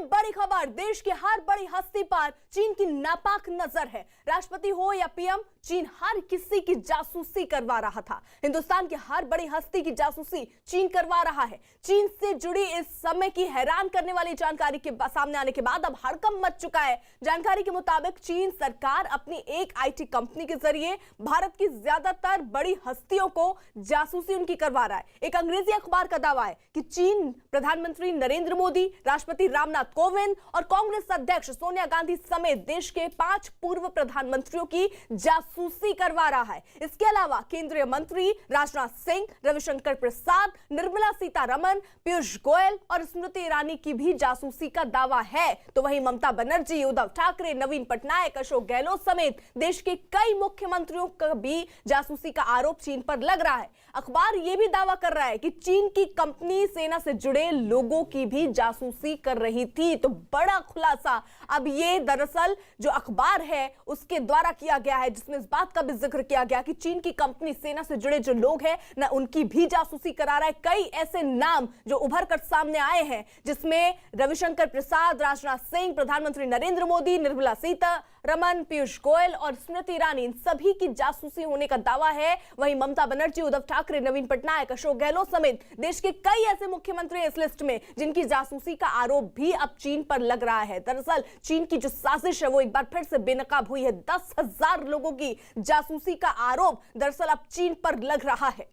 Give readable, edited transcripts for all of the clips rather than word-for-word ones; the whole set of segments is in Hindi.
बड़ी खबर, देश की हर बड़ी हस्ती पर चीन की नापाक नजर है। राष्ट्रपति हो या पीएम, चीन हर किसी की जासूसी करवा रहा था। हिंदुस्तान की हर बड़ी हस्ती की जासूसी चीन करवा रहा है। चीन से जुड़ी इस समय की हैरान करने वाली जानकारी के सामने आने के बाद अब हड़कंप मच चुका है। जानकारी के मुताबिक चीन सरकार अपनी एक आईटी कंपनी के जरिए भारत की ज्यादातर बड़ी हस्तियों को जासूसी उनकी करवा रहा है। एक अंग्रेजी अखबार का दावा है कि चीन प्रधानमंत्री नरेंद्र मोदी, राष्ट्रपति रामनाथ कोविंद और कांग्रेस अध्यक्ष सोनिया गांधी समेत देश के 5 पूर्व प्रधानमंत्रियों की जासूसी करवा रहा है। इसके अलावा केंद्रीय मंत्री राजनाथ सिंह, रविशंकर प्रसाद, निर्मला सीतारमण, पीयूष गोयल और स्मृति ईरानी की भी जासूसी का दावा है। तो वहीं ममता बनर्जी, उद्धव ठाकरे, नवीन पटनायक, अशोक गहलोत समेत देश के कई मुख्यमंत्रियों का भी जासूसी का आरोप चीन पर लग रहा है। अखबार यह भी दावा कर रहा है कि चीन की कंपनी सेना से जुड़े लोगों की भी जासूसी कर रही थी। तो बड़ा खुलासा अब ये दरअसल जो अखबार है उसके द्वारा किया गया है, जिसमें इस बात का भी जिक्र किया गया कि चीन की कंपनी सेना से जुड़े जो लोग हैं ना, उनकी भी जासूसी करा रहा है। कई ऐसे नाम जो उभर कर सामने आए हैं, जिसमें रविशंकर प्रसाद, राजनाथ सिंह, प्रधानमंत्री नरेंद्र मोदी, निर्मला सीतारमण, पीयूष गोयल और स्मृति ईरानी, इन सभी की जासूसी होने का दावा है। वहीं ममता बनर्जी, उद्धव ठाकरे, नवीन पटनायक, अशोक गहलोत समेत देश के कई ऐसे मुख्यमंत्री इस लिस्ट में जिनकी जासूसी का आरोप भी अब चीन पर लग रहा है। दरअसल चीन की जो साजिश है वो एक बार फिर से बेनकाब हुई है। 10,000 लोगों की जासूसी का आरोप दरअसल अब चीन पर लग रहा है।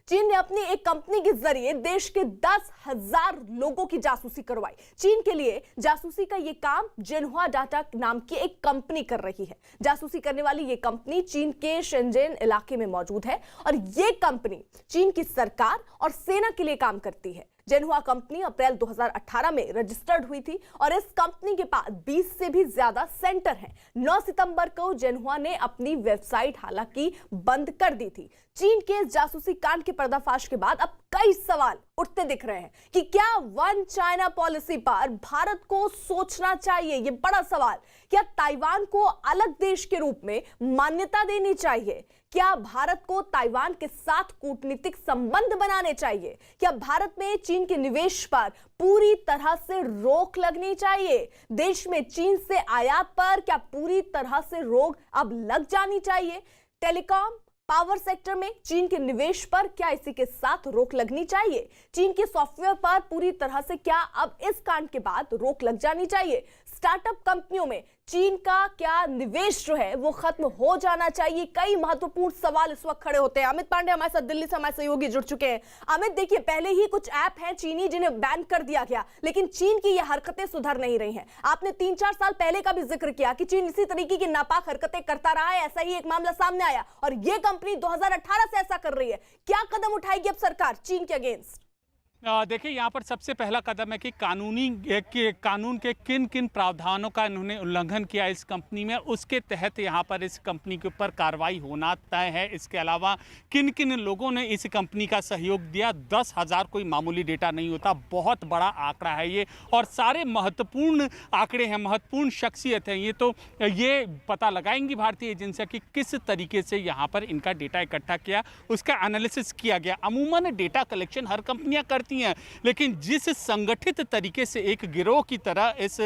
चीन ने अपनी एक कंपनी के जरिए देश के 10,000 लोगों की जासूसी करवाई। चीन के लिए जासूसी का यह काम जिन्हुआ डाटा नाम की एक कंपनी कर रही है। जासूसी करने वाली यह कंपनी चीन के शेंजन इलाके में मौजूद है और यह कंपनी चीन की सरकार और सेना के लिए काम करती है। जिन्हुआ कंपनी अप्रैल 2018 में रजिस्टर्ड हुई थी और इस कंपनी के पास 20 से भी ज्यादा सेंटर हैं। 9 सितंबर को जिन्हुआ ने अपनी वेबसाइट हालांकि बंद कर दी थी। चीन के इस जासूसी कांड के पर्दाफाश के बाद अब कई सवाल उठते दिख रहे हैं कि क्या वन चाइना पॉलिसी पर भारत को सोचना चाहिए। यह बड़ा सवाल, क्या ताइवान को अलग देश के रूप में मान्यता देनी चाहिए? क्या भारत को ताइवान के साथ कूटनीतिक संबंध बनाने चाहिए? क्या भारत में चीन के निवेश पर पूरी तरह से रोक लगनी चाहिए? देश में चीन से आयात पर क्या पूरी तरह से रोक अब लग जानी चाहिए? टेलीकॉम, पावर सेक्टर में चीन के निवेश पर क्या इसी के साथ रोक लगनी चाहिए? चीन के सॉफ्टवेयर पर पूरी तरह से क्या अब इस कांड के बाद रोक लग जानी चाहिए? स्टार्टअप कंपनियों में चीन का क्या निवेश जो है वो खत्म हो जाना चाहिए? कई महत्वपूर्ण सवाल इस वक्त खड़े होते हैं। अमित पांडे हमारे साथ दिल्ली से हमारे सहयोगी जुड़ चुके हैं। अमित, देखिए, पहले ही कुछ ऐप हैं चीनी जिन्हें बैन कर दिया गया, लेकिन चीन की ये हरकतें सुधर नहीं रही हैं। आपने 3-4 साल पहले का भी जिक्र किया कि चीन इसी तरीके की नापाक हरकतें करता रहा है। ऐसा ही एक मामला सामने आया और ये कंपनी 2018 से ऐसा कर रही है। क्या कदम उठाएगी अब सरकार चीन के अगेंस्ट? देखिए, यहाँ पर सबसे पहला कदम है कि कानून के किन किन प्रावधानों का इन्होंने उल्लंघन किया इस कंपनी में, उसके तहत यहाँ पर इस कंपनी के ऊपर कार्रवाई होना तय है। इसके अलावा किन किन लोगों ने इस कंपनी का सहयोग दिया, 10,000 कोई मामूली डेटा नहीं होता, बहुत बड़ा आंकड़ा है ये और सारे महत्वपूर्ण आंकड़े हैं, महत्वपूर्ण शख्सियत हैं ये। तो ये पता लगाएंगी भारतीय एजेंसियाँ कि किस तरीके से यहाँ पर इनका डेटा इकट्ठा किया, उसका एनालिसिस किया गया। अमूमन डेटा कलेक्शन हर कंपनियाँ करती हैं, लेकिन जिस संगठित तरीके से एक गिरोह की तरह इस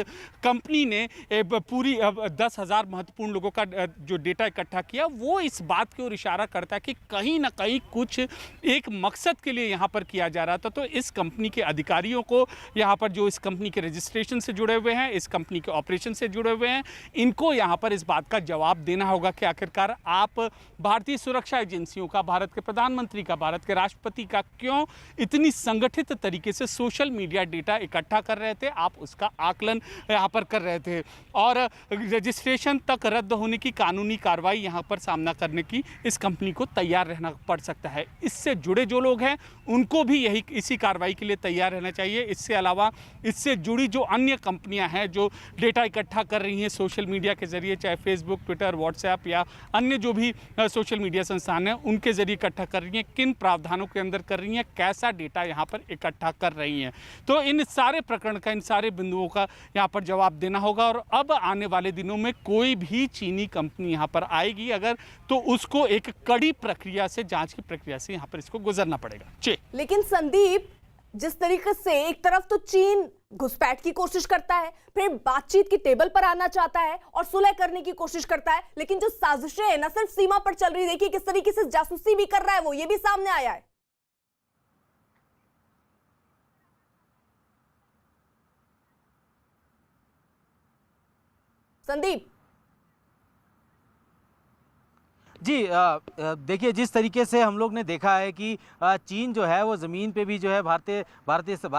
कंपनी ने पूरी 10,000 महत्वपूर्ण लोगों का जो डेटा इकट्ठा किया, वो इस बात की ओर इशारा करता है कि कहीं ना कहीं कुछ एक मकसद के लिए यहाँ पर किया जा रहा था। तो इस कंपनी के अधिकारियों को यहाँ पर जो इस कंपनी के रजिस्ट्रेशन से जुड़े हुए हैं, इस कंपनी के ऑपरेशन से जुड़े हुए हैं, इनको यहाँ पर इस बात का जवाब देना होगा कि आखिरकार आप भारतीय सुरक्षा एजेंसियों का, भारत के प्रधानमंत्री का, भारत के राष्ट्रपति का क्यों इतनी संगठित तरीके से सोशल मीडिया डेटा इकट्ठा कर रहे थे, आप उसका आकलन यहाँ पर कर रहे थे और रजिस्ट्रेशन तक रद्द होने की कानूनी कार्रवाई यहाँ पर सामना करने की इस कंपनी को तैयार रहना पड़ सकता है। इससे जुड़े जो लोग हैं उनको भी इसी कार्रवाई के लिए तैयार रहना चाहिए। इससे अलावा इससे जुड़ी जो अन्य कंपनियां हैं जो डेटा इकट्ठा कर रही हैं सोशल मीडिया के जरिए, चाहे फेसबुक, ट्विटर, व्हाट्सएप या अन्य जो भी सोशल मीडिया संस्थान हैं, उनके जरिए इकट्ठा कर रही हैं, किन प्रावधानों के अंदर कर रही हैं, कैसा डेटा यहाँ पर इकट्ठा कर रही हैं। तो इन सारे प्रकरण का, इन सारे बिंदुओं का यहाँ पर जवाब देना होगा और अब आने वाले दिनों में कोई भी चीनी कंपनी यहाँ पर आएगी अगर, तो उसको एक कड़ी प्रक्रिया से, जांच की प्रक्रिया से यहाँ पर इसको गुजरना पड़ेगा। लेकिन संदीप, जिस तरीके से एक तरफ तो चीन घुसपैठ की कोशिश करता है, फिर बातचीत की टेबल पर आना चाहता है और सुलह करने की कोशिश करता है, लेकिन जो साजिशें हैं न सिर्फ सीमा पर चल रही, देखिए किस तरीके से जासूसी भी कर रहा है वो, ये भी सामने आया है। संदीप जी, देखिए जिस तरीके से हम लोग ने देखा है कि चीन जो है वो ज़मीन पे भी जो है भारत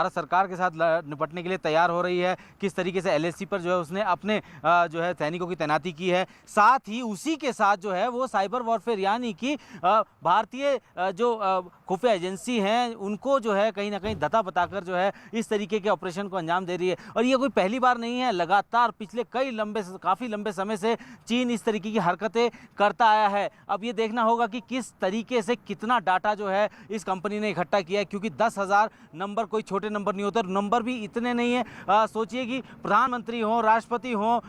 सरकार के साथ निपटने के लिए तैयार हो रही है। किस तरीके से LAC पर जो है उसने अपने जो है सैनिकों की तैनाती की है। साथ ही उसी के साथ जो है वो साइबर वॉरफेयर यानी कि भारतीय जो खुफिया एजेंसी हैं उनको जो है कहीं ना कहीं धता बताकर जो है इस तरीके के ऑपरेशन को अंजाम दे रही है। और ये कोई पहली बार नहीं है, लगातार पिछले काफ़ी लंबे समय से चीन इस तरीके की हरकतें करता आया है। अब ये देखना होगा कि किस तरीके से कितना डाटा जो है इस कंपनी ने इकट्ठा किया है, क्योंकि 10,000 नंबर कोई छोटे नंबर नहीं होते, नंबर भी इतने नहीं है। सोचिए कि प्रधानमंत्री हों, राष्ट्रपति हों,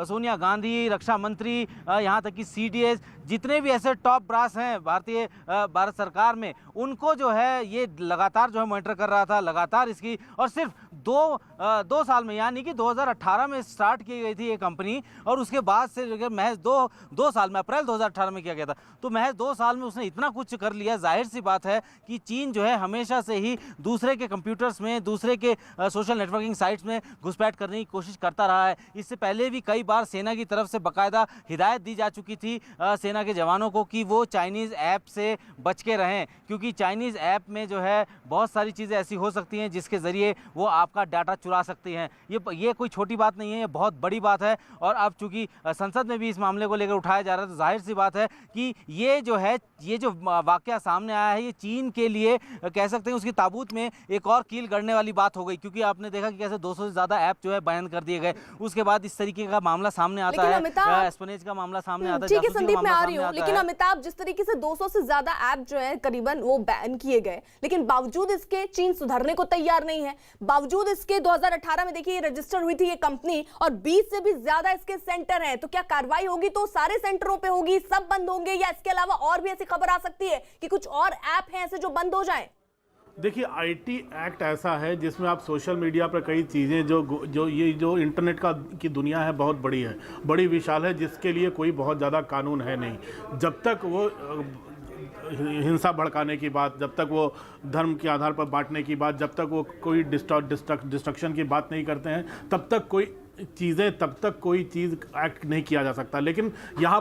सोनिया गांधी, रक्षा मंत्री, यहाँ तक कि CDS, जितने भी ऐसे टॉप ब्रास हैं भारत सरकार में, उनको जो है ये लगातार जो है मॉनिटर कर रहा था, लगातार इसकी। और सिर्फ दो साल में यानी कि 2018 में स्टार्ट की गई थी ये कंपनी, और उसके बाद से जो महज दो साल में, अप्रैल 2018 में किया गया था, तो महज 2 साल में उसने इतना कुछ कर लिया। जाहिर सी बात है कि चीन जो है हमेशा से ही दूसरे के कंप्यूटर्स में, दूसरे के सोशल नेटवर्किंग साइट्स में घुसपैठ करने की कोशिश करता रहा है। इससे पहले भी कई बार सेना की तरफ से बाकायदा हिदायत दी जा चुकी थी सेना के जवानों को कि वो चाइनीज़ ऐप से बच के रहें, क्योंकि चाइनीज़ ऐप में जो है बहुत सारी चीज़ें ऐसी हो सकती हैं जिसके ज़रिए वो आपका डाटा चुरा सकती हैं। ये कोई छोटी बात नहीं है, ये बहुत बड़ी बात है। और अब चूंकि संसद में भी इस मामले को लेकर उठाया जा रहा है, तो जाहिर सी बात है कि ये जो वाकया सामने आया है, ये चीन के लिए कह सकते हैं उसकी ताबूत में एक और कील गड़ने वाली बात हो गई, क्योंकि आपने देखा कि कैसे 200 से ज़्यादा ऐप जो है बैन कर दिए गए। उसके बाद इस तरीके का मामला सामने आता है, एस्पेनेज का मामला सामने आता है। ठीक है संदीप, मैं आ रही हूँ, लेकिन अमिताभ, जिस तरीके से 200 से ज्यादा ऐप जो है करीबन वो बैन किए गए, लेकिन बावजूद इसके चीन सुधरने को तैयार नहीं है। बावजूद इसके 2018 में देखिए रजिस्टर हुई थी ये कंपनी, और 20 से भी ज्यादा इसके सेंटर हैं। तो क्या कार्रवाई होगी तो सारे सेंटरों पे होगी, सब बंद होंगे, या इसके अलावा और भी ऐसी खबर आ सकती है कि कुछ और ऐप हैं ऐसे जो बंद हो जाएं? देखिए, IT एक्ट ऐसा है जिसमें आप सोशल मीडिया पर कई चीज़ें जो इंटरनेट की दुनिया है बहुत बड़ी है, बड़ी विशाल है, जिसके लिए कोई बहुत ज़्यादा कानून है नहीं। जब तक वो हिंसा भड़काने की बात, जब तक वो धर्म के आधार पर बांटने की बात, जब तक वो कोई डिस्ट्रक्शन की बात नहीं करते हैं, तब तक कोई चीज़ एक्ट नहीं किया जा सकता। लेकिन यहाँ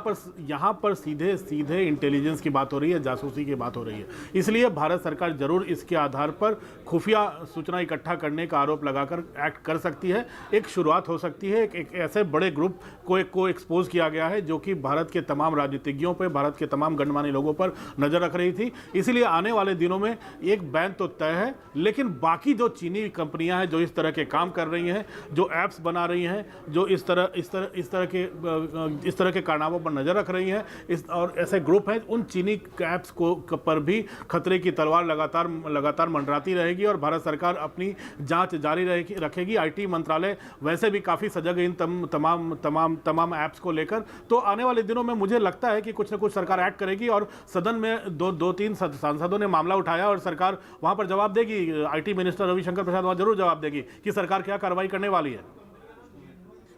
पर सीधे इंटेलिजेंस की बात हो रही है, जासूसी की बात हो रही है। इसलिए भारत सरकार जरूर इसके आधार पर खुफिया सूचना इकट्ठा करने का आरोप लगाकर एक्ट कर सकती है। एक शुरुआत हो सकती है। एक ऐसे बड़े ग्रुप को एक्सपोज किया गया है जो कि भारत के तमाम राजनीतिज्ञों पर, भारत के तमाम गणमान्य लोगों पर नज़र रख रही थी। इसलिए आने वाले दिनों में एक बैन तो तय है, लेकिन बाकी जो चीनी कंपनियां हैं जो इस तरह के काम कर रही हैं, जो ऐप्स बना रही हैं, जो इस तरह के कारनामों पर नजर रख रही हैं, और ऐसे ग्रुप हैं, उन चीनी ऐप्स पर भी खतरे की तलवार लगातार मंडराती रहेगी, और भारत सरकार अपनी जांच जारी रखेगी। IT मंत्रालय वैसे भी काफ़ी सजग है इन तमाम ऐप्स को लेकर। तो आने वाले दिनों में मुझे लगता है कि कुछ न कुछ सरकार एक्ट करेगी, और सदन में दो तीन सांसदों ने मामला उठाया और सरकार वहां पर जवाब देगी। IT मिनिस्टर रविशंकर प्रसाद वहां जरूर जवाब देगी कि सरकार क्या कार्रवाई करने वाली है।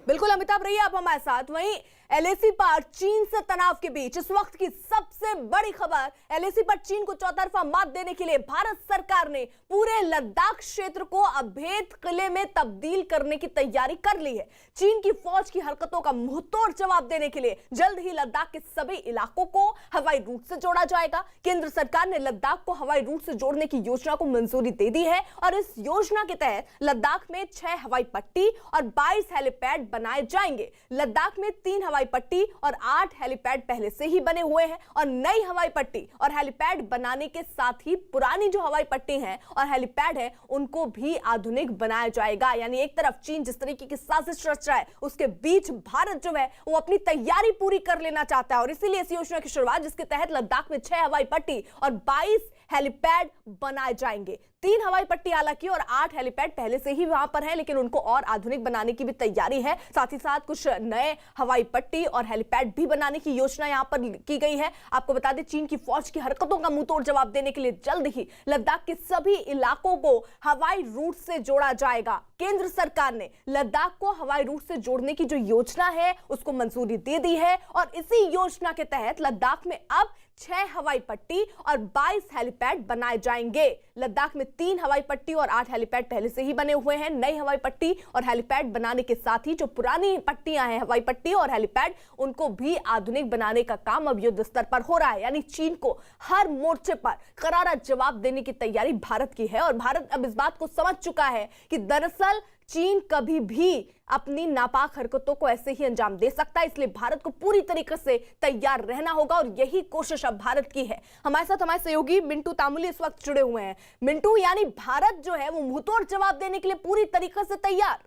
बिल्कुल अमिताभ, रहिए आप हमारे साथ। वहीं LAC पर चीन से तनाव के बीच इस वक्त की सबसे बड़ी खबर, LAC पर चीन को चौतरफा मात देने के लिए भारत सरकार ने पूरे लद्दाख क्षेत्र को अभेद किले में तब्दील करने की तैयारी कर ली है। चीन की फौज की हरकतों का मुंहतोड़ जवाब देने के लिए जल्द ही लद्दाख के सभी इलाकों को हवाई रूट से जोड़ा जाएगा। केंद्र सरकार ने लद्दाख को हवाई रूट से जोड़ने की योजना को मंजूरी दे दी है, और इस योजना के तहत लद्दाख में 6 हवाई पट्टी और 22 हेलीपैड बनाए जाएंगे। लद्दाख में 3 हवाई पट्टी और 8 हेलीपैड पहले से ही बने हुए हैं, और नई हवाई पट्टी और हेलीपैड बनाने के साथ ही पुरानी जो हवाई पट्टी है और हेलीपैड है उनको भी आधुनिक बनाया जाएगा। यानी एक तरफ चीन जिस तरीके की साजिश रच रहा है, उसके बीच भारत जो है वो अपनी तैयारी पूरी कर लेना चाहता है, और इसीलिए इस योजना की शुरुआत, जिसके तहत लद्दाख में 6 हवाई पट्टी और 22 हेलीपैड बनाए जाएंगे। 3 हवाई पट्टी हालांकि और 8 हेलीपैड पहले से ही वहां पर है, लेकिन उनको और आधुनिक बनाने की भी तैयारी है। साथ ही साथ कुछ नए हवाई पट्टी और हेलीपैड भी बनाने की योजना यहां पर की गई है। आपको बता दें, चीन की फौज की हरकतों का मुंहतोड़ जवाब देने के लिए जल्द ही लद्दाख के सभी इलाकों को हवाई रूट से जोड़ा जाएगा। केंद्र सरकार ने लद्दाख को हवाई रूट से जोड़ने की जो योजना है उसको मंजूरी दे दी है और इसी योजना के तहत लद्दाख में अब 6 हवाई पट्टी और 22 हेलीपैड बनाए जाएंगे। लद्दाख में 3 हवाई पट्टी और 8 हेलीपैड पहले से ही बने हुए हैं। नई हवाई पट्टी और हेलीपैड बनाने के साथ ही जो पुरानी पट्टियां हैं, हवाई पट्टी और हेलीपैड, उनको भी आधुनिक बनाने का काम अब युद्ध स्तर पर हो रहा है। यानी चीन को हर मोर्चे पर करारा जवाब देने की तैयारी भारत की है और भारत अब इस बात को समझ चुका है कि दरअसल चीन कभी भी अपनी नापाक हरकतों को ऐसे ही अंजाम दे सकता है, इसलिए भारत को पूरी तरीके से तैयार रहना होगा और यही कोशिश अब भारत की है। हमारे साथ हमारे सहयोगी मिंटू तामुली इस वक्त जुड़े हुए हैं। मिंटू, यानी भारत जो है वो मुंहतोड़ जवाब देने के लिए पूरी तरीके से तैयार।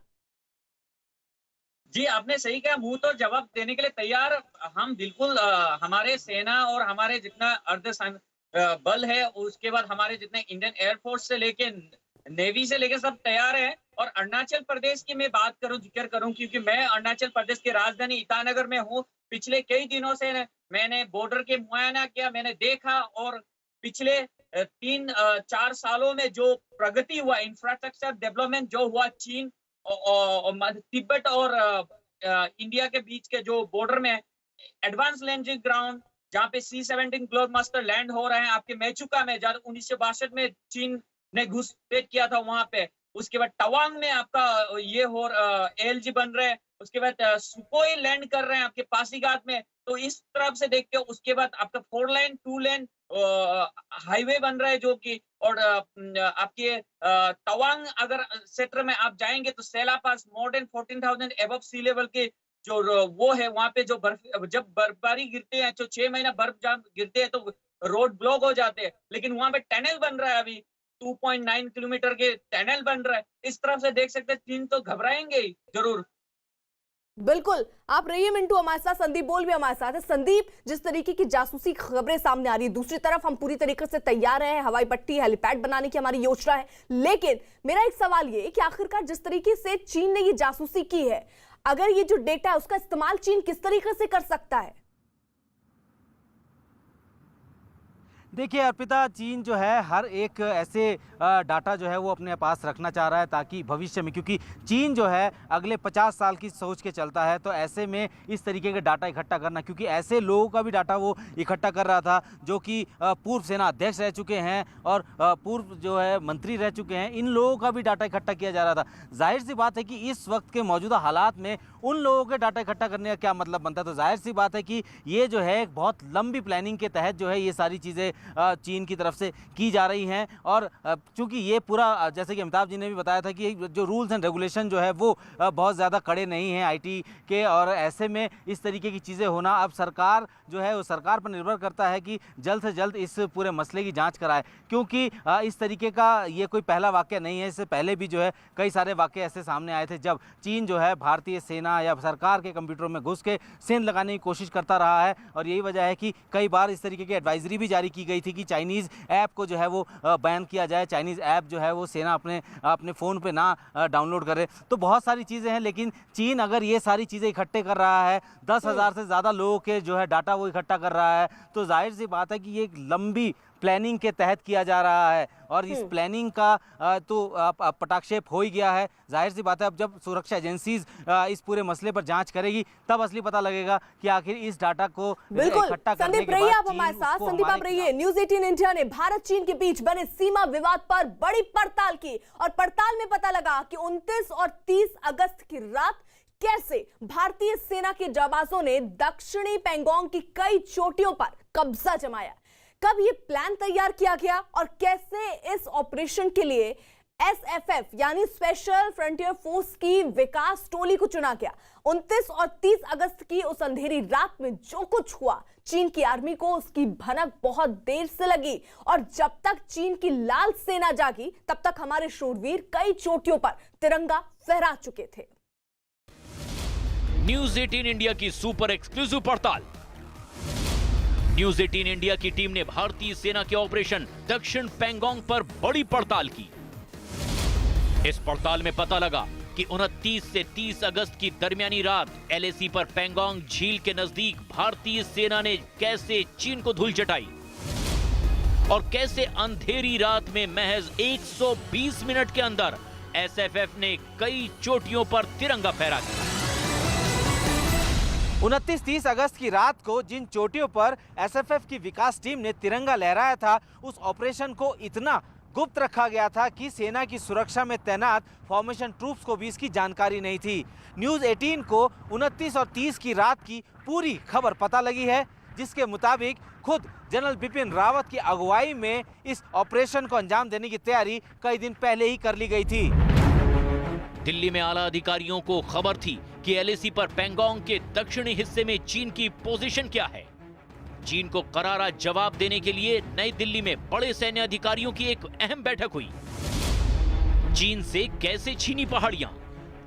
जी, आपने सही कहा, मुंह तो जवाब देने के लिए तैयार हम बिल्कुल। हमारे सेना और हमारे जितना बल है, उसके बाद हमारे जितने इंडियन एयरफोर्स से लेके नेवी से लेके सब तैयार है। और अरुणाचल प्रदेश की मैं बात करूं, जिक्र करूं, क्योंकि मैं अरुणाचल प्रदेश की राजधानी ईटानगर में हूं। पिछले कई दिनों से मैंने बॉर्डर के मुआयना किया, मैंने देखा और पिछले 3-4 सालों में जो प्रगति हुआ, इंफ्रास्ट्रक्चर डेवलपमेंट जो हुआ चीन और तिब्बत और इंडिया के बीच के जो बॉर्डर में एडवांस लैंडिंग ग्राउंड, जहाँ पे C-17 ग्लोबमास्टर लैंड हो रहे हैं, आपके मेचुका में, जहाँ 1962 में चीन ने घुसपैठ किया था वहां पे। उसके बाद तवांग में आपका ये हो ALG बन रहे हैं। उसके बाद सुकोई लैंड कर रहे हैं आपके पासीघाट में। तो इस तरफ से देखते हो, उसके बाद आपका 4 लेन 2 लेन हाईवे बन रहा है जो कि, और आपके तवांग अगर सेक्टर में आप जाएंगे तो सेला पास मोर देन 14,000 एबव सी लेवल के जो वो है, वहां पे जो जब बर्फबारी गिरते हैं, तो 6 महीना बर्फ जब गिरते हैं तो रोड ब्लॉक हो जाते हैं, लेकिन वहां पे टनल बन रहा है, अभी 2.9 किलोमीटर के टनल बन रहा है। इस तरफ से देख सकते हैं, चीन तो घबराएंगे ही जरूर। बिल्कुल, आप रहिए मिंटू हमारे साथ। संदीप बोल भी हमारे साथ है। संदीप, जिस तरीके की जासूसी खबरें सामने आ रही है, दूसरी तरफ हम पूरी तरीके से तैयार हैं, हवाई पट्टी हेलीपैड बनाने की हमारी योजना है, लेकिन मेरा एक सवाल ये है कि आखिरकार जिस तरीके से चीन ने ये जासूसी की है, अगर ये जो डेटा है उसका इस्तेमाल चीन किस तरीके से कर सकता है? देखिए अर्पिता, चीन जो है हर एक ऐसे डाटा जो है वो अपने पास रखना चाह रहा है ताकि भविष्य में, क्योंकि चीन जो है अगले 50 साल की सोच के चलता है, तो ऐसे में इस तरीके के डाटा इकट्ठा करना, क्योंकि ऐसे लोगों का भी डाटा वो इकट्ठा कर रहा था जो कि पूर्व सेना अध्यक्ष रह चुके हैं और पूर्व जो है मंत्री रह चुके हैं, इन लोगों का भी डाटा इकट्ठा किया जा रहा था। जाहिर सी बात है कि इस वक्त के मौजूदा हालात में उन लोगों के डाटा इकट्ठा करने का क्या मतलब बनता है, तो जाहिर सी बात है कि ये जो है एक बहुत लंबी प्लानिंग के तहत जो है ये सारी चीज़ें चीन की तरफ से की जा रही हैं। और चूंकि ये पूरा, जैसे कि अमिताभ जी ने भी बताया था कि जो रूल्स एंड रेगुलेशन जो है वो बहुत ज़्यादा कड़े नहीं हैं आईटी के, और ऐसे में इस तरीके की चीज़ें होना अब सरकार जो है वो सरकार पर निर्भर करता है कि जल्द से जल्द इस पूरे मसले की जांच कराए, क्योंकि इस तरीके का ये कोई पहला वाक़या नहीं है। इससे पहले भी जो है कई सारे वाक़ये ऐसे सामने आए थे जब चीन जो है भारतीय सेना या सरकार के कंप्यूटरों में घुस के सेंध लगाने की कोशिश करता रहा है। और यही वजह है कि कई बार इस तरीके की एडवाइजरी भी जारी की गई थी कि चाइनीज़ ऐप को जो है वो बैन किया जाए, चाइनीज़ ऐप जो है वो सेना अपने फ़ोन पे ना डाउनलोड करे। तो बहुत सारी चीज़ें हैं, लेकिन चीन अगर ये सारी चीज़ें इकट्ठे कर रहा है, 10,000 से ज़्यादा लोगों के जो है डाटा वो इकट्ठा कर रहा है, तो जाहिर सी बात है कि ये एक लंबी प्लानिंग के तहत किया जा रहा है और इस प्लानिंग का तो पटाक्षेप हो ही गया है। जाहिर सी बात है अब जब सुरक्षा एजेंसीज इस पूरे मसले पर जांच करेगी तब असली पता लगेगा कि आखिर इस डाटा को इकट्ठा करने के बाद आप हमारे साथ। संदीप आप रहिए। न्यूज़ 18 इंडिया ने भारत चीन के बीच बने सीमा विवाद पर बड़ी पड़ताल की और पड़ताल में पता लगा कि 29 और 30 अगस्त की रात कैसे भारतीय सेना के जाबाजों ने दक्षिणी पैंगोंग की कई चोटियों पर कब्जा जमाया, कब ये प्लान तैयार किया गया और कैसे इस ऑपरेशन के लिए SFF यानी स्पेशल फ्रंटियर फोर्स की विकास टोली को चुना गया। 29 और 30 अगस्त की उस अंधेरी रात में जो कुछ हुआ, चीन की आर्मी को उसकी भनक बहुत देर से लगी और जब तक चीन की लाल सेना जागी तब तक हमारे शूरवीर कई चोटियों पर तिरंगा फहरा चुके थे। न्यूज़ 18 इंडिया की सुपर एक्सक्लूसिव पड़ताल। न्यूज 18 इंडिया की टीम ने भारतीय सेना के ऑपरेशन दक्षिण पैंगोंग पर बड़ी पड़ताल की। इस पड़ताल में पता लगा कि 29 से 30 अगस्त की दरमियानी रात LAC पर पैंगोंग झील के नजदीक भारतीय सेना ने कैसे चीन को धूल चटाई और कैसे अंधेरी रात में महज 120 मिनट के अंदर SFF ने कई चोटियों पर तिरंगा फहरा दिया। 29-30 अगस्त की रात को जिन चोटियों पर SFF की विकास टीम ने तिरंगा लहराया था, उस ऑपरेशन को इतना गुप्त रखा गया था कि सेना की सुरक्षा में तैनात फॉर्मेशन ट्रूप्स को भी इसकी जानकारी नहीं थी। न्यूज़ 18 को 29 और 30 की रात की पूरी खबर पता लगी है, जिसके मुताबिक खुद जनरल बिपिन रावत की अगुवाई में इस ऑपरेशन को अंजाम देने की तैयारी कई दिन पहले ही कर ली गई थी। दिल्ली में आला अधिकारियों को खबर थी कि LAC पर पैंगोंग के दक्षिणी हिस्से में चीन की पोजीशन क्या है। चीन को करारा जवाब देने के लिए नई दिल्ली में बड़े सैन्य अधिकारियों की एक अहम बैठक हुई। चीन से कैसे छीनी पहाड़ियां।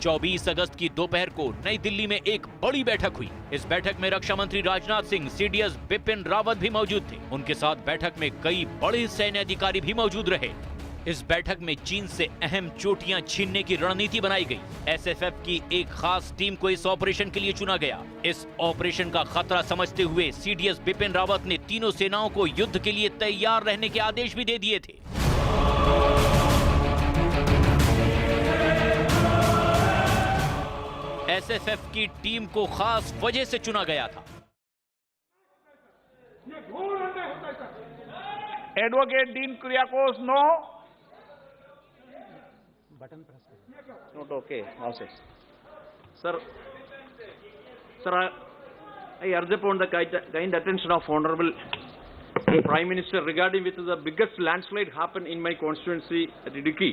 24 अगस्त की दोपहर को नई दिल्ली में एक बड़ी बैठक हुई। इस बैठक में रक्षा मंत्री राजनाथ सिंह, CDS बिपिन रावत भी मौजूद थे। उनके साथ बैठक में कई बड़े सैन्य अधिकारी भी मौजूद रहे। इस बैठक में चीन से अहम चोटियां छीनने की रणनीति बनाई गई। SFF की एक खास टीम को इस ऑपरेशन के लिए चुना गया। इस ऑपरेशन का खतरा समझते हुए CDS बिपिन रावत ने तीनों सेनाओं को युद्ध के लिए तैयार रहने के आदेश भी दे दिए थे। SFF की टीम को खास वजह से चुना गया था। Advocate Dean Kuriakose, no. Not okay. Also, sir, I urge upon the kind attention of Honorable Prime Minister regarding with the biggest landslide happened in my constituency at Idukki.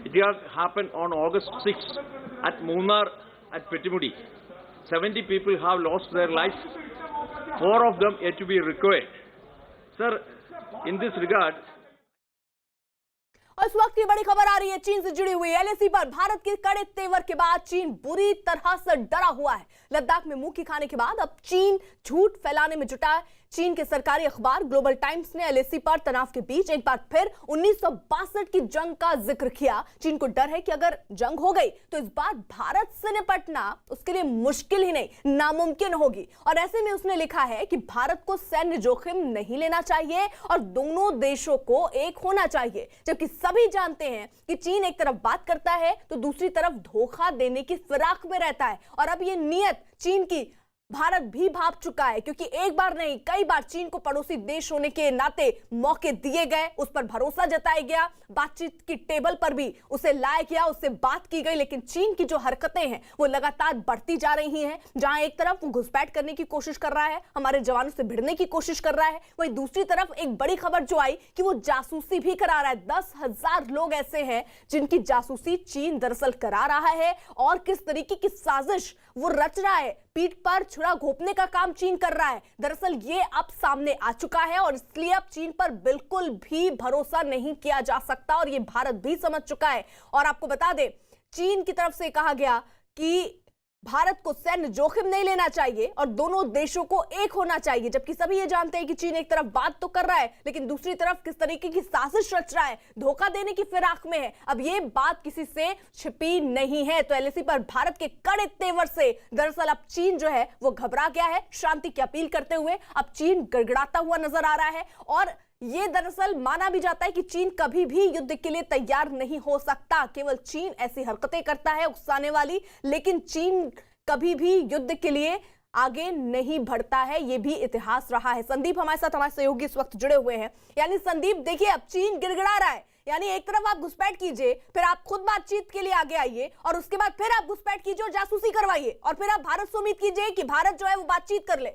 It has happened on August 6th at Munnar at Pettimudi. 70 people have lost their lives. 4 of them yet to be recovered. Sir, in this regard, और इस वक्त की बड़ी खबर आ रही है चीन से जुड़ी हुई। LAC पर भारत के कड़े तेवर के बाद चीन बुरी तरह से डरा हुआ है। लद्दाख में मुंह की खाने के बाद अब चीन झूठ फैलाने में जुटा है। चीन के सरकारी अखबार ग्लोबल टाइम्स ने LAC पर तनाव के बीच एक बार फिर 1962 की जंग का जिक्र किया। चीन को डर है कि अगर जंग हो गई तो इस बार भारत से निपटना उसके लिए मुश्किल ही नहीं, नामुमकिन होगी। और ऐसे में उसने लिखा है कि भारत को सैन्य जोखिम नहीं लेना चाहिए और दोनों देशों को एक होना चाहिए। जबकि सभी जानते हैं कि चीन एक तरफ बात करता है तो दूसरी तरफ धोखा देने की फिराक में रहता है। और अब ये नियत चीन की भारत भी भाप चुका है, क्योंकि एक बार नहीं कई बार चीन को पड़ोसी देश होने के नाते मौके दिए गए, उस पर भरोसा जताया गया, बातचीत की टेबल पर भी उसे लाया गया, उससे बात की गई। लेकिन चीन की जो हरकतें हैं वो लगातार बढ़ती जा रही हैं। जहां एक तरफ वो घुसपैठ करने की कोशिश कर रहा है, हमारे जवानों से भिड़ने की कोशिश कर रहा है, वहीं दूसरी तरफ एक बड़ी खबर जो आई कि वो जासूसी भी करा रहा है। 10,000 लोग ऐसे हैं जिनकी जासूसी चीन दरअसल करा रहा है। और किस तरीके की साजिश वो रच रहा है, पीठ पर छुरा घोंपने का काम चीन कर रहा है, दरअसल ये अब सामने आ चुका है। और इसलिए अब चीन पर बिल्कुल भी भरोसा नहीं किया जा सकता और ये भारत भी समझ चुका है। और आपको बता दें, चीन की तरफ से कहा गया कि भारत को सैन्य जोखिम नहीं लेना चाहिए और दोनों देशों को एक होना चाहिए। जबकि सभी ये जानते हैं कि चीन एक तरफ बात तो कर रहा है लेकिन दूसरी तरफ किस तरीके की साजिश रच रहा है, धोखा देने की फिराक में है। अब ये बात किसी से छिपी नहीं है। तो LAC पर भारत के कड़े तेवर से दरअसल अब चीन जो है वो घबरा गया है। शांति की अपील करते हुए अब चीन गड़गड़ाता हुआ नजर आ रहा है। और ये दरअसल माना भी जाता है कि चीन कभी भी युद्ध के लिए तैयार नहीं हो सकता। केवल चीन ऐसी हरकतें करता है उकसाने वाली, लेकिन चीन कभी भी युद्ध के लिए आगे नहीं बढ़ता है। ये भी इतिहास रहा है। संदीप हमारे साथ, हमारे सहयोगी इस वक्त जुड़े हुए हैं। यानी संदीप देखिए, अब चीन गिड़गिड़ा रहा है। यानी एक तरफ आप घुसपैठ कीजिए, फिर आप खुद बातचीत के लिए आगे आइए और उसके बाद फिर आप घुसपैठ कीजिए और जासूसी करवाइए और फिर आप भारत से उम्मीद कीजिए कि भारत जो है वो बातचीत कर ले।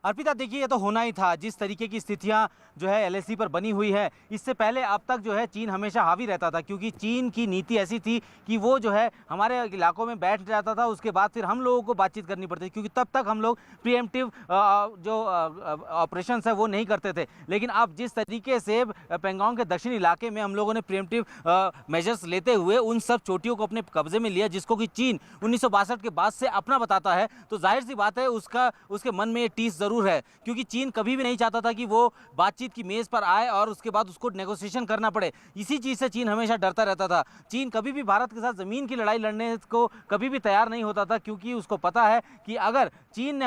अर्पिता देखिए, ये तो होना ही था। जिस तरीके की स्थितियां जो है LAC पर बनी हुई है, इससे पहले अब तक जो है चीन हमेशा हावी रहता था, क्योंकि चीन की नीति ऐसी थी कि वो जो है हमारे इलाकों में बैठ जाता था, उसके बाद फिर हम लोगों को बातचीत करनी पड़ती थी, क्योंकि तब तक हम लोग प्रीएम्प्टिव जो ऑपरेशंस है वो नहीं करते थे। लेकिन अब जिस तरीके से पेंगोंग के दक्षिणी इलाके में हम लोगों ने प्रीएम्प्टिव मेजर्स लेते हुए उन सब चोटियों को अपने कब्जे में लिया, जिसको कि चीन 1962 के बाद से अपना बताता है, तो जाहिर सी बात है उसके मन में ये टीस जरूर है, क्योंकि चीन कभी भी नहीं चाहता था कि वो बातचीत की मेज पर आए और उसके बाद उसको नेगोशिएशन करना पड़े। इसी चीज से चीन हमेशा डरता रहता था। चीन कभी भी भारत के साथ जमीन की लड़ाई लड़ने को कभी भी तैयार नहीं होता था, क्योंकि उसको पता है कि अगर चीन ने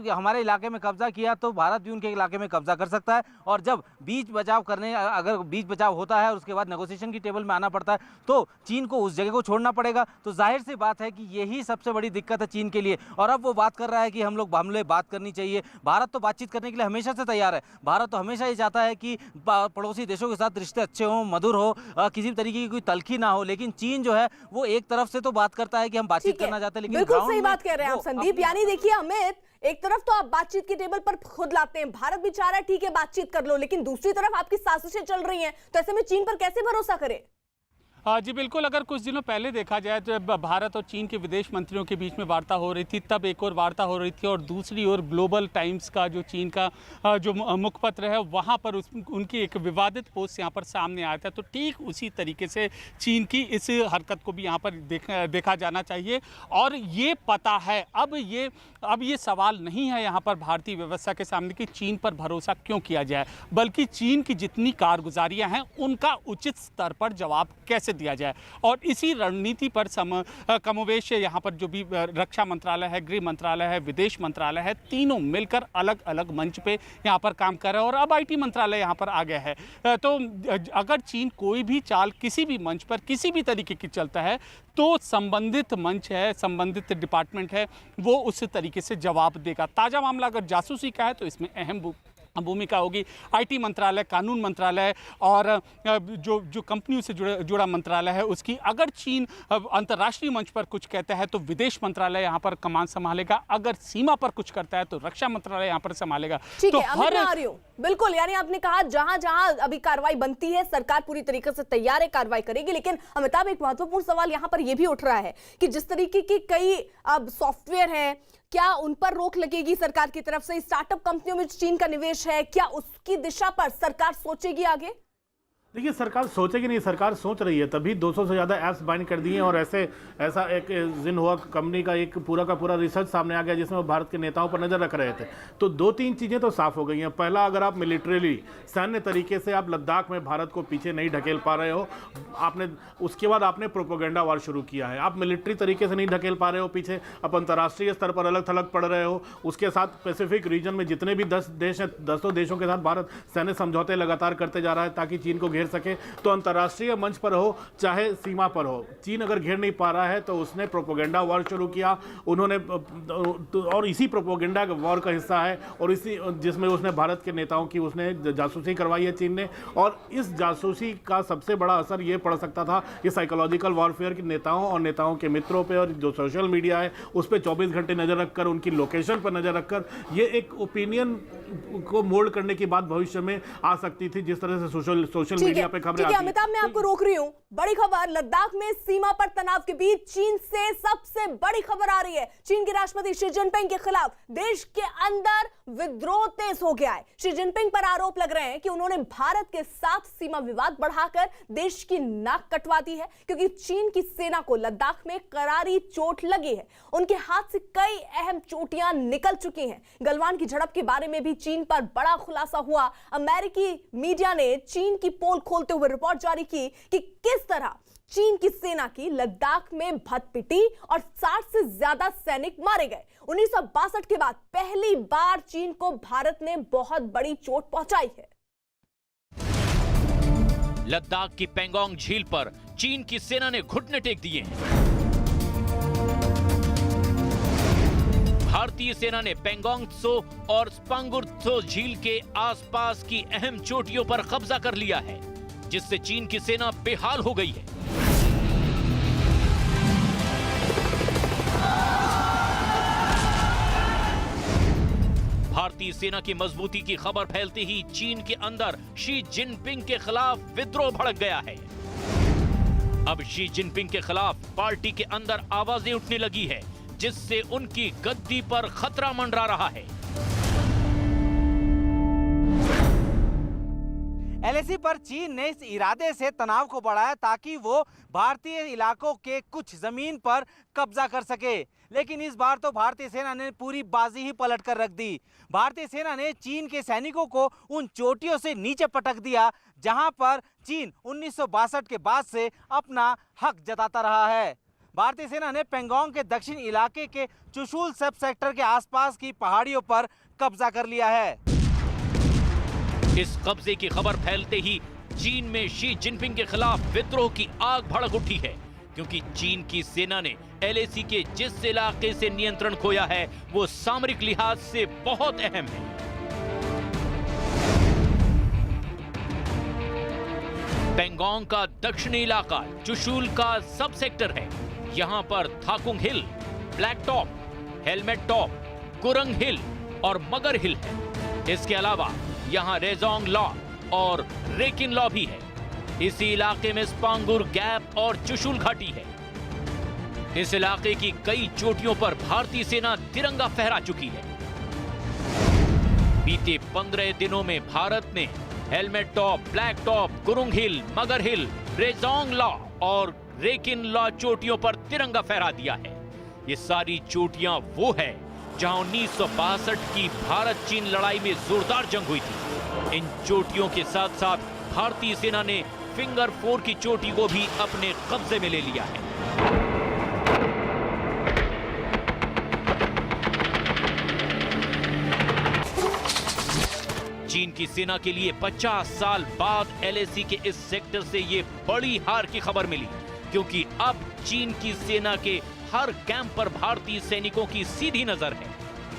हमारे इलाके में कब्जा किया तो भारत भी उनके इलाके में कब्जा कर सकता है, और जब अगर बीच बचाव होता है और उसके बाद नेगोशिएशन की टेबल में आना पड़ता है तो चीन को उस जगह को छोड़ना पड़ेगा। तो जाहिर सी बात है कि यही सबसे बड़ी दिक्कत है चीन के लिए। और अब वो बात कर रहा है कि हम लोग बात करनी चाहिए। भारत तो बातचीत करने के लिए हमेशा से तैयार है। भारत तो हमेशा ये चाहता है कि पड़ोसी देशों के साथ रिश्ते अच्छे हों, मधुर हो, किसी भी तरीके की कोई तलखी ना हो। लेकिन चीन जो है वो एक तरफ से तो बात करता है कि हम बातचीत करना चाहते हैं, लेकिन बिल्कुल सही बात कह रहे हैं आप संदीप। यानी देखिए अमित, एक तरफ तो आप बातचीत की टेबल पर खुद लाते हैं, भारत भी चाह रहा है ठीक है बातचीत कर लो, लेकिन दूसरी तरफ आपकी साजिशें चल रही हैं, तो ऐसे में चीन पर कैसे भरोसा करें? जी बिल्कुल, अगर कुछ दिनों पहले देखा जाए तो जब भारत और चीन के विदेश मंत्रियों के बीच में वार्ता हो रही थी, तब एक और वार्ता हो रही थी, और दूसरी ओर ग्लोबल टाइम्स का जो चीन का जो मुखपत्र है वहाँ पर उनकी एक विवादित पोस्ट यहाँ पर सामने आया था। तो ठीक उसी तरीके से चीन की इस हरकत को भी यहाँ पर देखा जाना चाहिए। और ये पता है, अब ये सवाल नहीं है यहाँ पर भारतीय व्यवस्था के सामने कि चीन पर भरोसा क्यों किया जाए, बल्कि चीन की जितनी कारगुजारियाँ हैं उनका उचित स्तर पर जवाब कैसे दिया जाए। और इसी रणनीति पर कमोवेश यहाँ पर जो भी रक्षा मंत्रालय है, गृह मंत्रालय है, विदेश मंत्रालय है, तीनों मिलकर अलग अलग मंच पे यहाँ पर काम कर रहे हैं, और अब IT मंत्रालय यहाँ पर आ गया है। तो अगर चीन कोई भी चाल किसी भी मंच पर किसी भी तरीके की चलता है तो संबंधित मंच है, संबंधित डिपार्टमेंट है, वो उस तरीके से जवाब देगा। ताज़ा मामला अगर जासूसी का है तो इसमें अहम भूमिका होगी IT मंत्रालय, कानून मंत्रालय और जो कंपनियों से जुड़ा मंत्रालय है उसकी। अगर चीन अंतर्राष्ट्रीय मंच पर कुछ कहता है तो विदेश मंत्रालय यहाँ पर कमान संभालेगा, अगर सीमा पर कुछ करता है तो रक्षा मंत्रालय यहाँ पर संभालेगा। ठीक तो है, अमित मैं आ रही हूं। बिल्कुल, यानी आपने कहा जहां जहां अभी कार्रवाई बनती है सरकार पूरी तरीके से तैयार है, कार्रवाई करेगी। लेकिन अमिताभ, एक महत्वपूर्ण सवाल यहाँ पर यह भी उठ रहा है कि जिस तरीके की कई अब सॉफ्टवेयर हैं, क्या उन पर रोक लगेगी सरकार की तरफ से? स्टार्टअप कंपनियों में चीन का निवेश है, क्या उसकी दिशा पर सरकार सोचेगी आगे? देखिए, सरकार सोचेगी नहीं, सरकार सोच रही है, तभी 200 से ज़्यादा ऐप्स बाइंड कर दिए हैं। और ऐसा एक जिनहुआ कंपनी का एक पूरा का पूरा रिसर्च सामने आ गया जिसमें वो भारत के नेताओं पर नज़र रख रहे थे। तो 2-3 चीज़ें तो साफ हो गई हैं। पहला, अगर आप मिलिट्रीली सैन्य तरीके से आप लद्दाख में भारत को पीछे नहीं ढकेल पा रहे हो, उसके बाद आपने प्रोपोगेंडा वार शुरू किया है। आप मिलिट्री तरीके से नहीं ढकेल पा रहे हो पीछे, आप अंतर्राष्ट्रीय स्तर पर अलग थलग पड़ रहे हो। उसके साथ पैसिफिक रीजन में जितने भी 10 देश हैं, 10 देशों के साथ भारत सैन्य समझौते लगातार करते जा रहा है ताकि चीन को घेर सके। तो अंतर्राष्ट्रीय मंच पर हो चाहे सीमा पर हो, चीन अगर घेर नहीं पा रहा है तो उसने प्रोपोगेंडा वॉर शुरू किया उन्होंने, और इसी प्रोपोगेंडा वॉर का हिस्सा है, और इसी जिसमें उसने भारत के नेताओं की उसने जासूसी करवाई है चीन ने। और इस जासूसी का सबसे बड़ा असर ये पड़ सकता था कि साइकोलॉजिकल वॉरफेयर के नेताओं और नेताओं के मित्रों पे, और जो सोशल मीडिया है उस पर 24 घंटे नज़र रखकर, उनकी लोकेशन पर नज़र रखकर, ये एक ओपिनियन को मोल्ड करने की बात भविष्य में आ सकती थी, जिस तरह से सोशल मीडिया पे खबरें आती हैं। अमिताभ, मैं आपको रोक रही हूं। बड़ी खबर, लद्दाख में सीमा पर तनाव के बीच चीन से सबसे बड़ी खबर आ रही है। चीन के राष्ट्रपति शी जिनपिंग के खिलाफ देश के अंदर विद्रोह तेज हो गया है। शी जिनपिंग पर आरोप लग रहे हैं कि उन्होंने भारत के साथ सीमा विवाद बढ़ाकर देश की नाक कटवा दी है, क्योंकि चीन की सेना को लद्दाख में करारी चोट लगी है। उनके हाथ से कई अहम चोटियां निकल चुकी हैं। गलवान की झड़प के बारे में भी चीन पर बड़ा खुलासा हुआ। अमेरिकी मीडिया ने चीन की पोल खोलते हुए रिपोर्ट जारी की कि किस तरह चीन की सेना की लद्दाख में भत पिटी और 60 से ज्यादा सैनिक मारे गए। 1962 के बाद पहली बार चीन को भारत ने बहुत बड़ी चोट पहुंचाई है। लद्दाख की पेंगोंग झील पर चीन की सेना ने घुटने टेक दिए हैं। भारतीय सेना ने पेंगोंग त्सो और स्पांगुर त्सो झील के आसपास की अहम चोटियों पर कब्जा कर लिया है, जिससे चीन की सेना बेहाल हो गई है। भारतीय सेना की मजबूती की खबर फैलते ही चीन के अंदर शी जिनपिंग के खिलाफ विद्रोह भड़क गया है। अब शी जिनपिंग के खिलाफ पार्टी के अंदर आवाजें उठने लगी है, जिससे उनकी गद्दी पर खतरा मंडरा रहा है। एलएसी पर चीन ने इस इरादे से तनाव को बढ़ाया ताकि वो भारतीय इलाकों के कुछ जमीन पर कब्जा कर सके, लेकिन इस बार तो भारतीय सेना ने पूरी बाजी ही पलट कर रख दी। भारतीय सेना ने चीन के सैनिकों को उन चोटियों से नीचे पटक दिया जहां पर चीन 1962 के बाद से अपना हक जताता रहा है। भारतीय सेना ने पेंगोंग के दक्षिण इलाके के चुशुल सब सेक्टर के आसपास की पहाड़ियों पर कब्जा कर लिया है। इस कब्जे की खबर फैलते ही चीन में शी जिनपिंग के खिलाफ विद्रोह की आग भड़क उठी है, क्योंकि चीन की सेना ने एलएसी के जिस इलाके से नियंत्रण खोया है वो सामरिक लिहाज से बहुत अहम है। पेंगोंग का दक्षिणी इलाका चुशुल का सब सेक्टर है। यहाँ पर थाकुंग हिल, ब्लैक टॉप, हेलमेट टॉप, कुरंग हिल और मगर हिल है। इसके अलावा यहाँ रेजोंग लॉ और रेकिन लॉ भी है। इसी इलाके में स्पांगुर गैप और चुशुल घाटी है। इस इलाके की कई चोटियों पर भारतीय सेना तिरंगा फहरा चुकी है। बीते 15 दिनों में भारत ने helmet top, black top, Kurung hill, Magar hill, Rezang law और रेकिन लॉ चोटियों पर तिरंगा फहरा दिया है। ये सारी चोटियां वो है जहां 1962 की भारत चीन लड़ाई में जोरदार जंग हुई थी। इन चोटियों के साथ साथ भारतीय सेना ने फिंगर 4 की चोटी को भी अपने कब्जे में ले लिया है। चीन की सेना के लिए 50 साल बाद एलएसी के इस सेक्टर से ये बड़ी हार की खबर मिली, क्योंकि अब चीन की सेना के हर कैंप पर भारतीय सैनिकों की सीधी नजर है,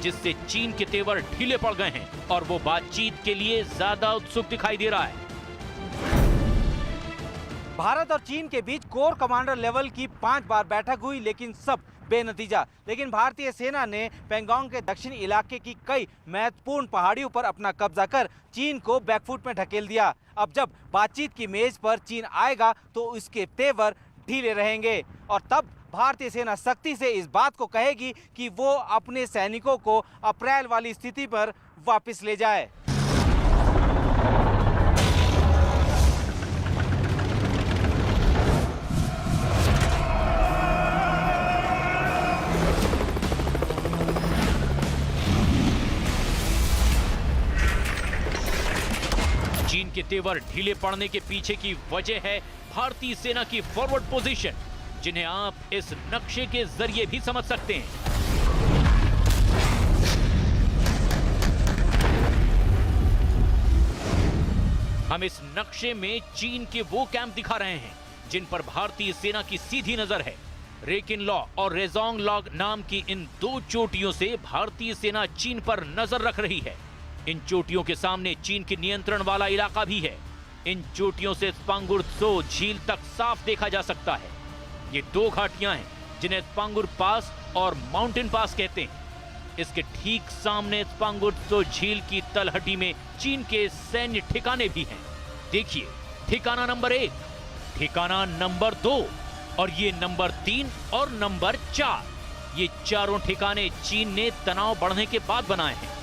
जिससे चीन के तेवर ढीले पड़ गए हैं और वो बातचीत के लिए ज्यादा उत्सुक दिखाई दे रहा है। भारत और चीन के बीच कोर कमांडर लेवल की 5 बार बैठक हुई, लेकिन सब बेनतीजा। लेकिन भारतीय सेना ने पेंगोंग के दक्षिणी इलाके की कई महत्वपूर्ण पहाड़ियों पर अपना कब्जा कर चीन को बैकफुट में ढकेल दिया। अब जब बातचीत की मेज पर चीन आएगा तो इसके तेवर ढीले रहेंगे और तब भारतीय सेना सख्ती से इस बात को कहेगी कि वो अपने सैनिकों को अप्रैल वाली स्थिति पर वापस ले जाए। चीन के तेवर ढीले पड़ने के पीछे की वजह है भारतीय सेना की फॉरवर्ड पोजीशन, जिन्हें आप इस नक्शे के जरिए भी समझ सकते हैं। हम इस नक्शे में चीन के वो कैंप दिखा रहे हैं जिन पर भारतीय सेना की सीधी नजर है। रेकिन लॉ और रेजोंग लॉ नाम की इन 2 चोटियों से भारतीय सेना चीन पर नजर रख रही है। इन चोटियों के सामने चीन के नियंत्रण वाला इलाका भी है। इन चोटियों से स्पांगुर त्सो झील तक साफ देखा जा सकता है। ये 2 घाटियां हैं जिन्हें स्पांगुर पास और माउंटेन पास कहते हैं। इसके ठीक सामने स्पांगुर त्सो झील की तलहटी में चीन के सैन्य ठिकाने भी हैं। देखिए, ठिकाना नंबर 1, ठिकाना नंबर 2 और ये नंबर 3 और नंबर 4। ये चारों ठिकाने चीन ने तनाव बढ़ने के बाद बनाए हैं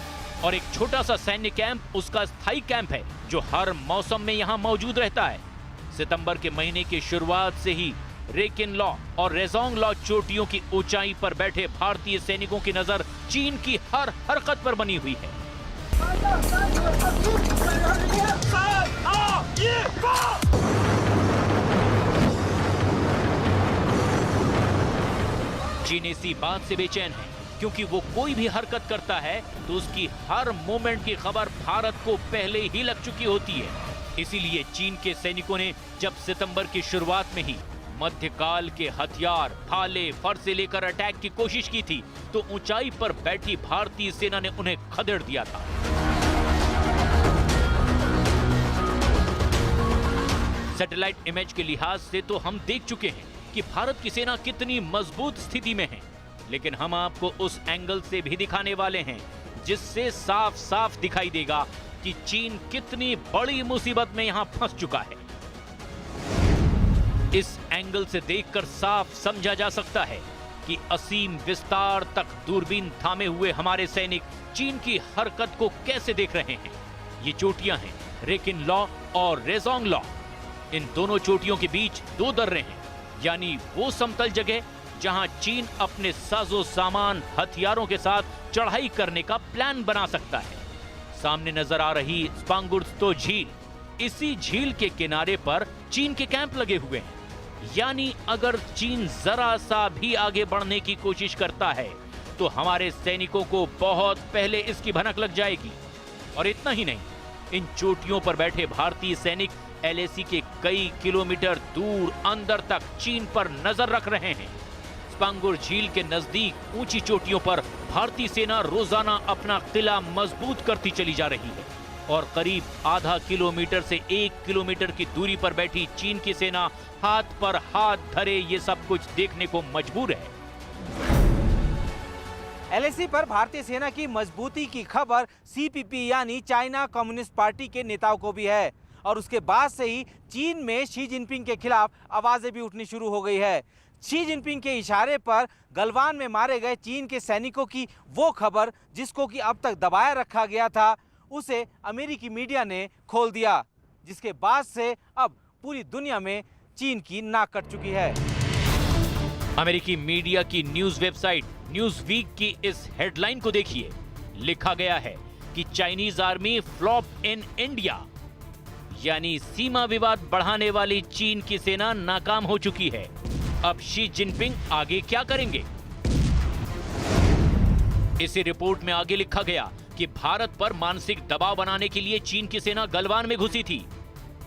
और एक छोटा सा सैन्य कैंप उसका स्थायी कैंप है जो हर मौसम में यहाँ मौजूद रहता है। सितंबर के महीने की शुरुआत से ही रेकिन लॉ और रेजोंग लॉ चोटियों की ऊंचाई पर बैठे भारतीय सैनिकों की नजर चीन की हर हरकत पर बनी हुई है। चीन इसी बात से बेचैन है क्योंकि वो कोई भी हरकत करता है तो उसकी हर मूवमेंट की खबर भारत को पहले ही लग चुकी होती है। इसीलिए चीन के सैनिकों ने जब सितंबर की शुरुआत में ही मध्यकाल के हथियार, भाले, फरसे लेकर अटैक की कोशिश की थी तो ऊंचाई पर बैठी भारतीय सेना ने उन्हें खदेड़ दिया था। सैटेलाइट इमेज के लिहाज से तो हम देख चुके हैं कि भारत की सेना कितनी मजबूत स्थिति में है, लेकिन हम आपको उस एंगल से भी दिखाने वाले हैं जिससे साफ साफ दिखाई देगा कि चीन कितनी बड़ी मुसीबत में यहां फंस चुका है। इस एंगल से देखकर साफ समझा जा सकता है कि असीम विस्तार तक दूरबीन थामे हुए हमारे सैनिक चीन की हरकत को कैसे देख रहे हैं। ये चोटियां हैं रेकिन लॉ और रेजोंग लॉ। इन दोनों चोटियों के बीच दो दर्रे हैं, यानी वो समतल जगह जहां चीन अपने साजो सामान हथियारों के साथ चढ़ाई करने का प्लान बना सकता है। सामने नजर आ रही स्पांगुर्तो झील, इसी झील के किनारे पर चीन के कैंप लगे हुए हैं। यानी अगर चीन जरा सा भी आगे बढ़ने की कोशिश करता है तो हमारे सैनिकों को बहुत पहले इसकी भनक लग जाएगी। और इतना ही नहीं, इन चोटियों पर बैठे भारतीय सैनिक एलएसी के कई किलोमीटर दूर अंदर तक चीन पर नजर रख रहे हैं। स्पांगुर झील के नजदीक ऊंची चोटियों पर भारतीय सेना रोजाना अपना किला मजबूत करती चली जा रही है और करीब आधा किलोमीटर से 1 किलोमीटर की दूरी पर बैठी चीन की सेना हाथ पर हाथ धरे ये सब कुछ देखने को मजबूर है। एलएसी पर भारतीय सेना की मजबूती की खबर सीपीपी यानी चाइना कम्युनिस्ट पार्टी के नेताओं को भी है और उसके बाद से ही चीन में शी जिनपिंग के खिलाफ आवाजें भी उठनी शुरू हो गई है। शी जिनपिंग के इशारे पर गलवान में मारे गए चीन के सैनिकों की वो खबर जिसको कि अब तक दबाया रखा गया था, उसे अमेरिकी मीडिया ने खोल दिया, जिसके बाद से अब पूरी दुनिया में चीन की नाक कट चुकी है। अमेरिकी मीडिया की न्यूज वेबसाइट न्यूज वीक की इस हेडलाइन को देखिए। लिखा गया है कि Chinese army flop in India, यानी सीमा विवाद बढ़ाने वाली चीन की सेना नाकाम हो चुकी है। अब शी जिनपिंग आगे क्या करेंगे? इसी रिपोर्ट में आगे लिखा गया कि भारत पर मानसिक दबाव बनाने के लिए चीन की सेना गलवान में घुसी थी।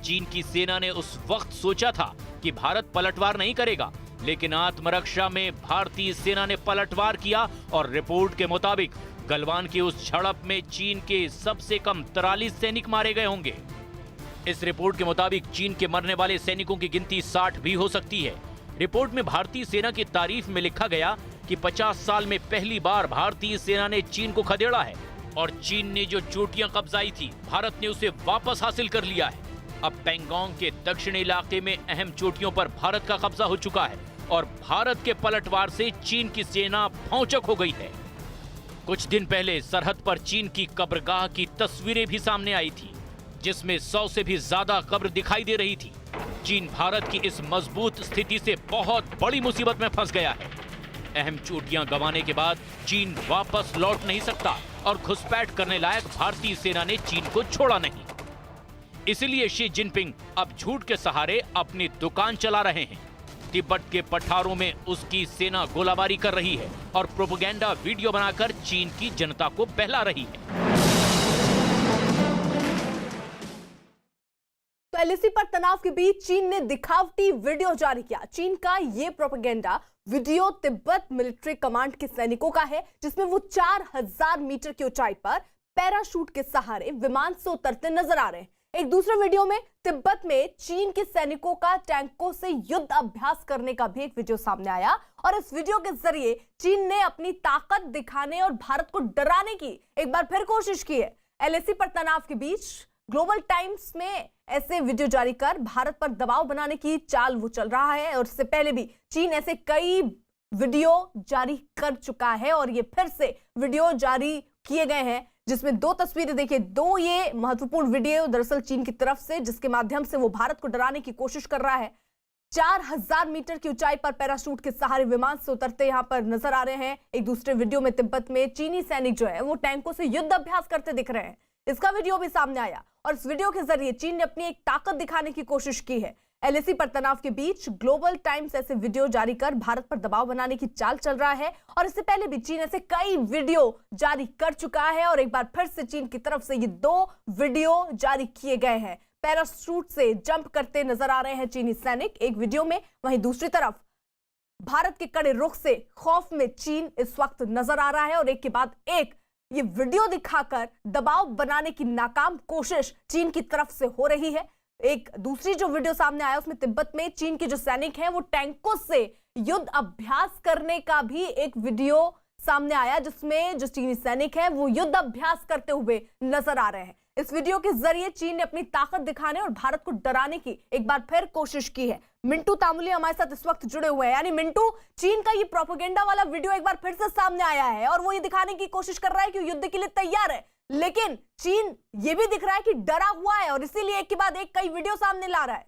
चीन की सेना ने उस वक्त सोचा था कि भारत पलटवार नहीं करेगा, लेकिन आत्मरक्षा में भारतीय सेना ने पलटवार किया और रिपोर्ट के मुताबिक गलवान की उस झड़प में चीन के सबसे कम 43 सैनिक मारे गए होंगे। इस रिपोर्ट के मुताबिक चीन के मरने वाले सैनिकों की गिनती 60 भी हो सकती है। रिपोर्ट में भारतीय सेना की तारीफ में लिखा गया कि 50 साल में पहली बार भारतीय सेना ने चीन को खदेड़ा है और चीन ने जो चोटियां कब्जाई थी, भारत ने उसे वापस हासिल कर लिया है। अब पैंगोंग के दक्षिणी इलाके में अहम चोटियों पर भारत का कब्जा हो चुका है और भारत के पलटवार से चीन की सेना भौचक हो गई है। कुछ दिन पहले सरहद पर चीन की कब्रगाह की तस्वीरें भी सामने आई थी, जिसमें 100 से भी ज्यादा कब्र दिखाई दे रही थी। चीन भारत की इस मजबूत स्थिति से बहुत बड़ी मुसीबत में फंस गया है। अहम चोटियां गंवाने के बाद चीन वापस लौट नहीं सकता और घुसपैठ करने लायक भारतीय सेना ने चीन को छोड़ा नहीं। इसलिए शी जिनपिंग अब झूठ के सहारे अपनी दुकान चला रहे हैं। तिब्बत के पठारों में उसकी सेना गोलाबारी कर रही है और प्रोपेगेंडा वीडियो बनाकर चीन की जनता को बहला रही है। तो एलएसी पर तनाव के बीच चीन ने दिखावटी वीडियो जारी किया। चीन का ये propaganda video Tibet military command के सैनिकों का है, जिसमें वो 4000 मीटर की ऊंचाई पर पैराशूट के सहारे विमान से उतरते नजर आ रहे हैं। एक दूसरे वीडियो में तिब्बत में चीन के सैनिकों का टैंकों से युद्ध अभ्यास करने का भी एक वीडियो सामने आया और इस वीडियो के जरिए चीन ने अपनी ताकत दिखाने और भारत को डराने की एक बार फिर कोशिश की है। एलएसी पर तनाव के बीच ग्लोबल टाइम्स में ऐसे वीडियो जारी कर भारत पर दबाव बनाने की चाल वो चल रहा है और इससे पहले भी चीन ऐसे कई वीडियो जारी कर चुका है और ये फिर से वीडियो जारी किए गए हैं, जिसमें 2 तस्वीरें देखिए। 2 ये महत्वपूर्ण वीडियो दरअसल चीन की तरफ से, जिसके माध्यम से वो भारत को डराने की कोशिश कर रहा है। 4000 मीटर की ऊंचाई पर पैराशूट के सहारे विमान से उतरते यहां पर नजर आ रहे हैं। एक दूसरे वीडियो में तिब्बत में चीनी सैनिक जो है वो टैंकों से युद्ध अभ्यास करते दिख रहे हैं। इसका वीडियो भी सामने आया और इस वीडियो के जरिए चीन ने अपनी एक ताकत दिखाने की कोशिश की है। एलएसी पर तनाव के बीच ग्लोबल टाइम्स ऐसे वीडियो जारी कर भारत पर दबाव बनाने की चाल चल रहा है और इससे पहले भी चीन ऐसे कई वीडियो जारी कर चुका है और एक बार फिर से चीन की तरफ से ये 2 वीडियो जारी किए गए हैं। पैराशूट से जंप करते नजर आ रहे हैं चीनी सैनिक एक वीडियो में, वहीं दूसरी तरफ भारत के कड़े रुख से खौफ में चीन इस वक्त नजर आ रहा है और एक के बाद एक ये वीडियो दिखाकर दबाव बनाने की नाकाम कोशिश चीन की तरफ से हो रही है। एक दूसरी जो वीडियो सामने आया उसमें तिब्बत में चीन के जो सैनिक हैं वो टैंकों से युद्ध अभ्यास करने का भी एक वीडियो सामने आया जिसमें जो चीनी सैनिक है वो युद्ध अभ्यास करते हुए नजर आ रहे हैं। इस वीडियो के जरिए चीन ने अपनी ताकत दिखाने और भारत को डराने की एक बार फिर कोशिश की है। मिंटू तामुली हमारे साथ इस वक्त जुड़े हुए हैं। यानी मिंटू, चीन का ये प्रोपेगेंडा वाला वीडियो एक बार फिर से सामने आया है और वो ये दिखाने की कोशिश कर रहा है कि युद्ध के लिए तैयार है, लेकिन चीन ये भी दिख रहा है कि डरा हुआ है और इसीलिए एक के बाद एक कई वीडियो सामने ला रहा है।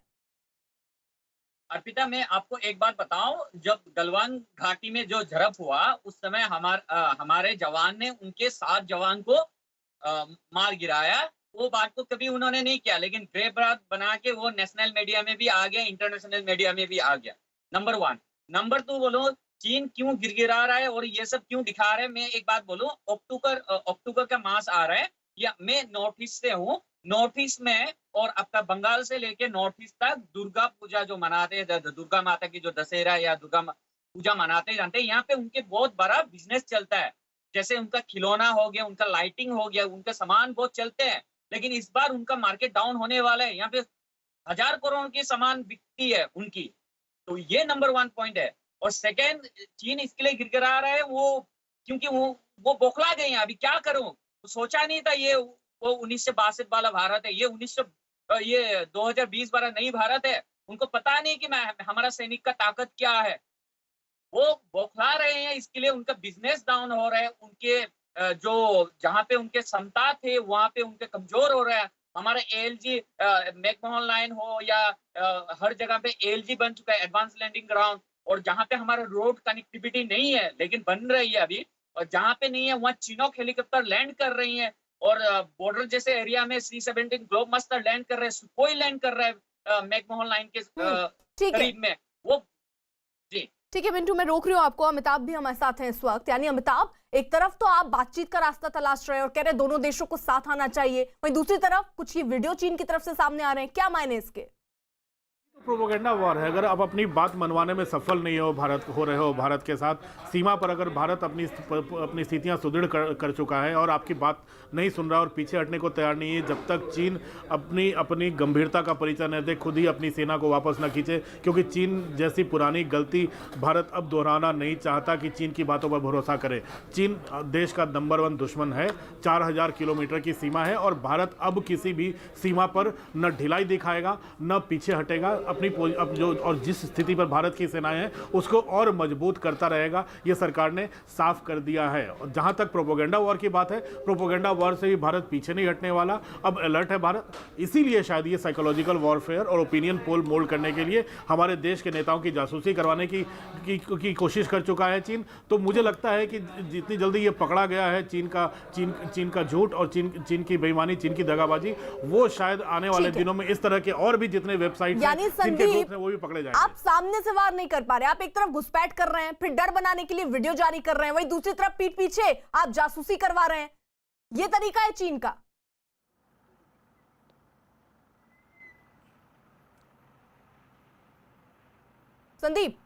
अर्पिता, मैं आपको एक बात बताऊं, जब गलवान घाटी में जो झड़प हुआ उस समय हमारे जवान ने उनके 7 जवान को मार गिराया। वो बात को कभी उन्होंने नहीं किया, लेकिन ग्रे बात बना के वो नेशनल मीडिया में भी आ गया, इंटरनेशनल मीडिया में भी आ गया। नंबर 1। नंबर 2 बोलो, चीन क्यों गिड़गिड़ा रहा है और ये सब क्यों दिखा रहा है। मैं एक बात बोलूं, अक्टूबर का मास आ रहा है, या मैं नॉर्थ ईस्ट से हूँ। नॉर्थ ईस्ट में और आपका बंगाल से लेके नॉर्थ ईस्ट तक दुर्गा पूजा जो मनाते हैं, दुर्गा माता की जो दशहरा या दुर्गा पूजा मनाते जानते हैं, यहाँ पे उनके बहुत बड़ा बिजनेस चलता है। जैसे उनका खिलौना हो गया, उनका लाइटिंग हो गया, उनका सामान बहुत चलते हैं। लेकिन इस बार उनका मार्केट डाउन होने वाला है। यहाँ पे 1000 करोड़ की सामान बिकती है उनकी। तो ये नंबर 1 पॉइंट है। और सेकेंड, चीन इसके लिए गिड़गिड़ा रहा है वो क्योंकि वो बौखला गए हैं। अभी क्या करूं, सोचा नहीं था ये वो 1962 वाला भारत है, ये 2020 वाला नई भारत है। उनको पता नहीं कि हमारा सैनिक का ताकत क्या है। वो बौखला रहे हैं, इसके लिए उनका बिजनेस डाउन हो रहा है। उनके जो जहाँ पे उनके क्षमता थे वहां पे उनके कमजोर हो रहा है। हमारा ALG मैकमोहन लाइन हो या हर जगह पे ALG बन चुका है, एडवांस लैंडिंग ग्राउंड। और जहाँ पे हमारा रोड कनेक्टिविटी नहीं है लेकिन बन रही है अभी, और जहाँ पे नहीं है वहाँ चिनोक हेलीकॉप्टर लैंड कर रही है। और बॉर्डर जैसे एरिया में C-17 ग्लोबमास्टर लैंड कर रहे हैं, सुखोई लैंड कर रहा है मैकमोहन लाइन के करीब में। वो जी ठीक है मिंटू, मैं रोक रही हूँ आपको। अमिताभ भी हमारे साथ हैं इस वक्त। यानी अमिताभ, एक तरफ तो आप बातचीत का रास्ता तलाश रहे हैं और कह रहे हैं दोनों देशों को साथ आना चाहिए, वहीं दूसरी तरफ कुछ ये वीडियो चीन की तरफ से सामने आ रहे हैं, क्या मायने इसके? प्रोपेगेंडा वॉर है। अगर आप अपनी बात मनवाने में सफल नहीं हो रहे हो भारत के साथ, सीमा पर अगर भारत अपनी स्थितियां सुदृढ़ कर चुका है और आपकी बात नहीं सुन रहा और पीछे हटने को तैयार नहीं है, जब तक चीन अपनी गंभीरता का परिचय न दे, खुद ही अपनी सेना को वापस न खींचे, क्योंकि चीन जैसी पुरानी गलती भारत अब दोहराना नहीं चाहता कि चीन की बातों पर भरोसा करे। चीन देश का नंबर 1 दुश्मन है। 4000 किलोमीटर की सीमा है और भारत अब किसी भी सीमा पर न ढिलाई दिखाएगा न पीछे हटेगा। और जिस स्थिति पर भारत की सेनाएं हैं उसको और मजबूत करता रहेगा, ये सरकार ने साफ कर दिया है। और जहां तक प्रोपेगेंडा वॉर की बात है, प्रोपेगेंडा वॉर से भी भारत पीछे नहीं हटने वाला। अब अलर्ट है भारत, इसीलिए शायद ये साइकोलॉजिकल वॉरफेयर और ओपिनियन पोल मोल्ड करने के लिए हमारे देश के नेताओं की जासूसी करवाने की कोशिश कर चुका है चीन। तो मुझे लगता है कि जितनी जल्दी ये पकड़ा गया है चीन का झूठ और चीन की बेईमानी, चीन की दगाबाजी, वो शायद आने वाले दिनों में इस तरह के और भी जितने वेबसाइट वो भी पकड़े जाएंगे। आप सामने से वार नहीं कर पा रहे, आप एक तरफ घुसपैठ कर रहे हैं, फिर डर बनाने के लिए वीडियो जारी कर रहे हैं, वहीं दूसरी तरफ पीठ पीछे आप जासूसी करवा रहे हैं। यह तरीका है चीन का। संदीप।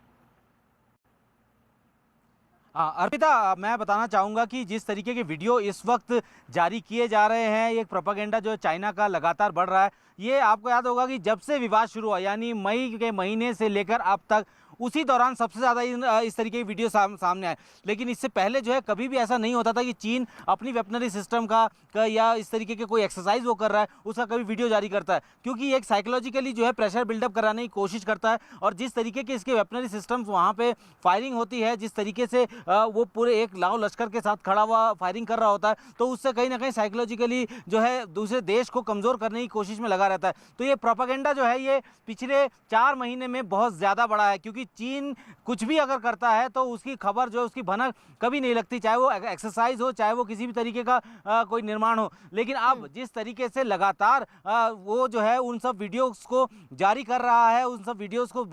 हाँ अर्पिता, मैं बताना चाहूँगा कि जिस तरीके के वीडियो इस वक्त जारी किए जा रहे हैं, ये प्रोपेगेंडा जो चाइना का लगातार बढ़ रहा है, ये आपको याद होगा कि जब से विवाद शुरू हुआ यानी मई के महीने से लेकर अब तक, उसी दौरान सबसे ज़्यादा इस तरीके की वीडियो सामने आए। लेकिन इससे पहले जो है कभी भी ऐसा नहीं होता था कि चीन अपनी वेपनरी सिस्टम का या इस तरीके के कोई एक्सरसाइज वो कर रहा है उसका कभी वीडियो जारी करता है, क्योंकि एक साइकोलॉजिकली जो है प्रेशर बिल्डअप कराने की कोशिश करता है। और जिस तरीके के इसके वेपनरी सिस्टम्स वहाँ पे फायरिंग होती है, जिस तरीके से वो पूरे एक लाओ लश्कर के साथ खड़ा हुआ फायरिंग कर रहा होता है, तो उससे कहीं ना कहीं साइकोलॉजिकली जो है दूसरे देश को कमज़ोर करने की कोशिश में लगा रहता है। तो ये प्रोपेगेंडा जो है ये पिछले 4 महीने में बहुत ज़्यादा बढ़ा है, क्योंकि चीन कुछ भी अगर करता है तो उसकी खबर जो है उसकी भनक कभी नहीं लगती, चाहे वो एक्सरसाइज हो, चाहे वो किसी भी तरीके का कोई निर्माण हो। लेकिन अब जिस तरीके से लगातार वो जो है उन सब वीडियोस को जारी कर रहा है, उन सब वीडियोस को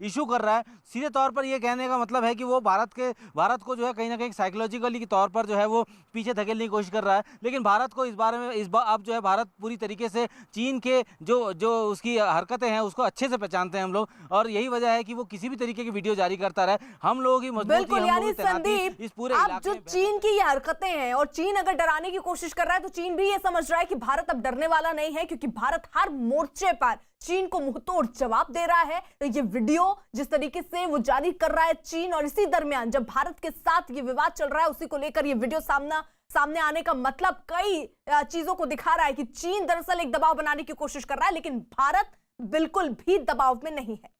इशू कर रहा है, सीधे तौर पर ये कहने का मतलब है कि वो भारत को जो है कहीं ना कहीं साइकोलॉजिकली के तौर पर जो है वो पीछे धकेलने की कोशिश कर रहा है। लेकिन भारत को इस बारे में अब जो है भारत पूरी तरीके से चीन के जो उसकी हरकतें हैं उसको अच्छे से पहचानते हैं हम लोग, और यही वजह है कि वो किसी भी तरीके की वीडियो जारी करता रहे, हम लोगों की मजबूती, बिल्कुल, हम यानी लोगों की तैनाती संदीप, इस पूरे आप इलाके जो में चीन की ये हरकतें हैं, और चीन अगर डराने की कोशिश कर रहा है तो चीन भी ये समझ रहा है कि भारत अब डरने वाला नहीं है, क्योंकि भारत हर मोर्चे पर चीन को मुंहतोड़ जवाब दे रहा है। तो ये वीडियो जिस तरीके से वो जारी कर रहा है चीन, और इसी दरमियान जब भारत के साथ ये विवाद चल रहा है, उसी को लेकर ये वीडियो सामने आने का मतलब कई चीजों को दिखा रहा है कि चीन दरअसल एक दबाव बनाने की कोशिश कर रहा है, लेकिन भारत बिल्कुल भी दबाव में नहीं है।